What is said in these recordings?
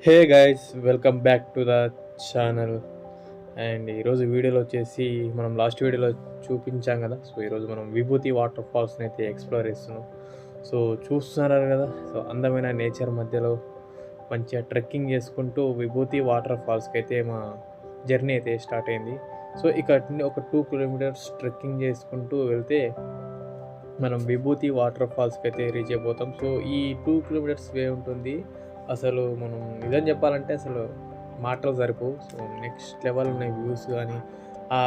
Hey guys, welcome back to the channel. And ఈరోజు వీడియోలో వచ్చేసి మనం లాస్ట్ వీడియోలో చూపించాం కదా. సో ఈరోజు మనం విభూతి వాటర్ ఫాల్స్ని అయితే ఎక్స్ప్లోర్ చేస్తున్నాం. సో చూస్తున్నారు కదా, సో అందమైన నేచర్ మధ్యలో మంచిగా ట్రెక్కింగ్ చేసుకుంటూ విభూతి వాటర్ ఫాల్స్కి అయితే మా జర్నీ అయితే స్టార్ట్ అయింది. సో ఇక్కడ నుండి ఒక 2 కిలోమీటర్స్ ట్రెక్కింగ్ చేసుకుంటూ వెళ్తే మనం విభూతి వాటర్ ఫాల్స్కి అయితే రీచ్ అయిపోతాం. సో ఈ 2 కిలోమీటర్స్ వే ఉంటుంది. అసలు మనం నిజం చెప్పాలంటే అసలు మాటలు సరిపోవు. సో నెక్స్ట్ లెవెల్ ఉన్నాయి వ్యూస్, కానీ ఆ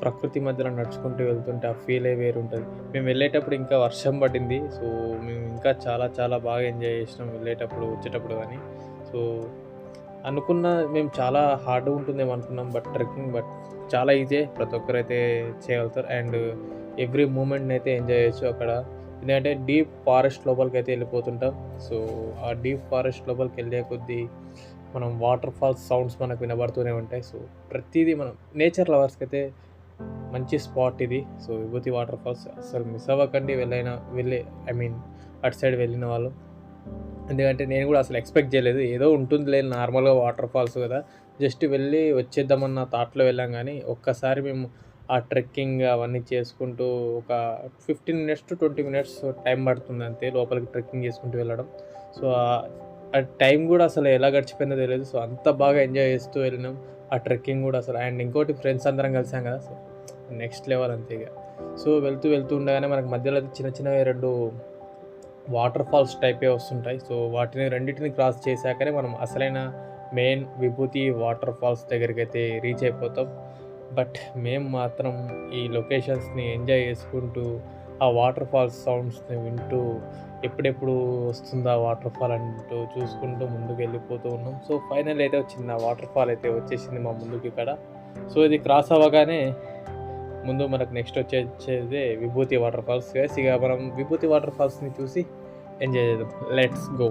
ప్రకృతి మధ్యలో నడుచుకుంటూ వెళ్తుంటే ఆ ఫీల్ వేరు ఉంటుంది. మేము వెళ్ళేటప్పుడు ఇంకా వర్షం పడింది. సో మేము ఇంకా చాలా చాలా బాగా ఎంజాయ్ చేసినాం వెళ్ళేటప్పుడు వచ్చేటప్పుడు. కానీ సో మేము చాలా హార్డ్ ఉంటుందేమో అనుకున్నాం, బట్ ట్రెక్కింగ్ చాలా ఈజీ, ప్రతి ఒక్కరు అయితే చేయగలుగుతారు. అండ్ ఎవ్రీ మూమెంట్ని అయితే ఎంజాయ్ చేయొచ్చు అక్కడ. ఎందుకంటే డీప్ ఫారెస్ట్ లోపలికి అయితే వెళ్ళిపోతుంటాం. సో ఆ డీప్ ఫారెస్ట్ లోపలికి వెళ్ళే కొద్దీ మనం వాటర్ ఫాల్స్ సౌండ్స్ మనకు వినబడుతూనే ఉంటాయి. సో ప్రతిదీ మనం నేచర్ లవర్స్కి అయితే మంచి స్పాట్ ఇది. సో విభూతి వాటర్ ఫాల్స్ అసలు మిస్ అవ్వకండి. అటు సైడ్ వెళ్ళిన వాళ్ళు. ఎందుకంటే నేను కూడా అసలు ఎక్స్పెక్ట్ చేయలేదు, ఏదో ఉంటుంది లేదు నార్మల్గా వాటర్ ఫాల్స్ కదా, జస్ట్ వెళ్ళి వచ్చేద్దామన్న థాట్లో వెళ్ళాం. కానీ ఒక్కసారి మేము ఆ ట్రెక్కింగ్ అవన్నీ చేసుకుంటూ ఒక 15 మినిట్స్ టు 20 మినిట్స్ టైం పడుతుంది అంతే లోపలికి ట్రెక్కింగ్ చేసుకుంటూ వెళ్ళడం. సో ఆ టైం కూడా అసలు ఎలా గడిచిపోయిందో తెలియదు. సో అంత బాగా ఎంజాయ్ చేస్తూ వెళ్ళినాం ఆ ట్రెక్కింగ్ కూడా అసలు. అండ్ ఇంకోటి ఫ్రెండ్స్ అందరం కలిసాం కదా, సో నెక్స్ట్ లెవెల్ అంతే ఇక. సో వెళ్తూ ఉండగానే మనకు మధ్యలో చిన్న చిన్నవి 2 వాటర్ ఫాల్స్ టైపే వస్తుంటాయి. సో రెండింటిని క్రాస్ చేశాకనే మనం అసలైన మెయిన్ విభూతి వాటర్ ఫాల్స్ దగ్గరికి అయితే రీచ్ అయిపోతాం. బట్ మేము మాత్రం ఈ లొకేషన్స్ని ఎంజాయ్ చేసుకుంటూ ఆ వాటర్ ఫాల్స్ సౌండ్స్ని వింటూ ఎప్పుడెప్పుడు వస్తుందా వాటర్ ఫాల్ అంటూ చూసుకుంటూ ముందుకు వెళ్ళిపోతూ ఉన్నాం. సో ఫైనల్ అయితే వచ్చింది, ఆ వాటర్ ఫాల్ అయితే వచ్చేసింది మా ముందుకి ఇక్కడ. సో ఇది క్రాస్ అవ్వగానే ముందు మనకు నెక్స్ట్ వచ్చేది విభూతి వాటర్ ఫాల్స్. ఇక మనం విభూతి వాటర్ ఫాల్స్ని చూసి ఎంజాయ్ చేద్దాం. Let's go.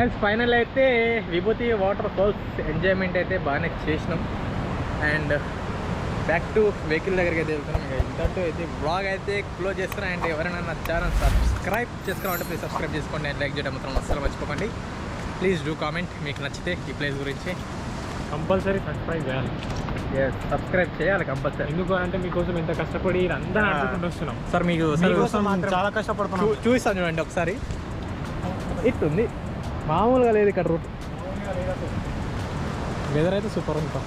గైస్ ఫైనల్ అయితే విభూతి వాటర్ ఫాల్స్ ఎంజాయ్మెంట్ అయితే బాగానే చేసినాం. అండ్ బ్యాక్ టు వెహికల్ దగ్గరికి అయితే వెళ్తున్నాం. ఇంతటితో అయితే బ్లాగ్ అయితే క్లోజ్ చేస్తున్నాం. అండ్ ఎవరైనా నా ఛానల్ సబ్స్క్రైబ్ చేసుకున్నామంటే ప్లీజ్ సబ్స్క్రైబ్ చేసుకోండి. అండ్ లైక్ చేయడం మాత్రం అస్సలు మర్చిపోకండి. ప్లీజ్ డూ కామెంట్ మీకు నచ్చితే ఈ ప్లేస్ గురించి. కంపల్సరీ సబ్స్క్రైబ్ చేయాలి. సబ్స్క్రైబ్ చేయాలి కంపల్సరీ. ఎందుకు అంటే మీకోసం ఎంత కష్టపడి అందరూ ఆడుకుంటూ వస్తున్నాం సార్. మీకు చాలా కష్టపడుతున్నాం. చూపిస్తాను చూడండి ఒకసారి. ఇట్టుంది మామూలుగా లేదు ఇక్కడ రూట్. వెదర్ అయితే సూపర్ ఉంది.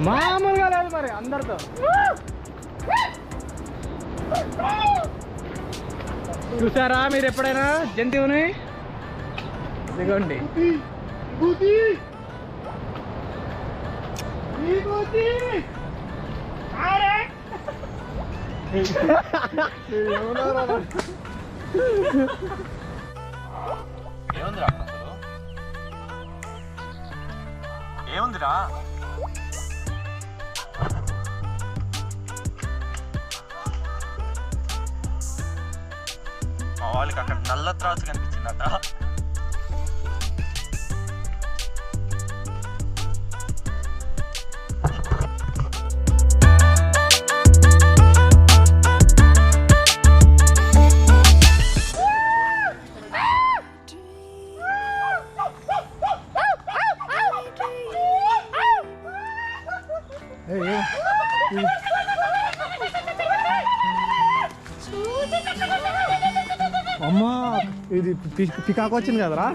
మామూలుగా లేదు మరి అందరితో. చూసారా మీరు ఎప్పుడైనా జంతువుని? ఇదిగోండి ఏముందిరా మా వాళ్ళకి అక్కడ నల్ల త్రాసు కనిపించిందట. అమ్మా ఇది పికాకు వచ్చింది కదరా.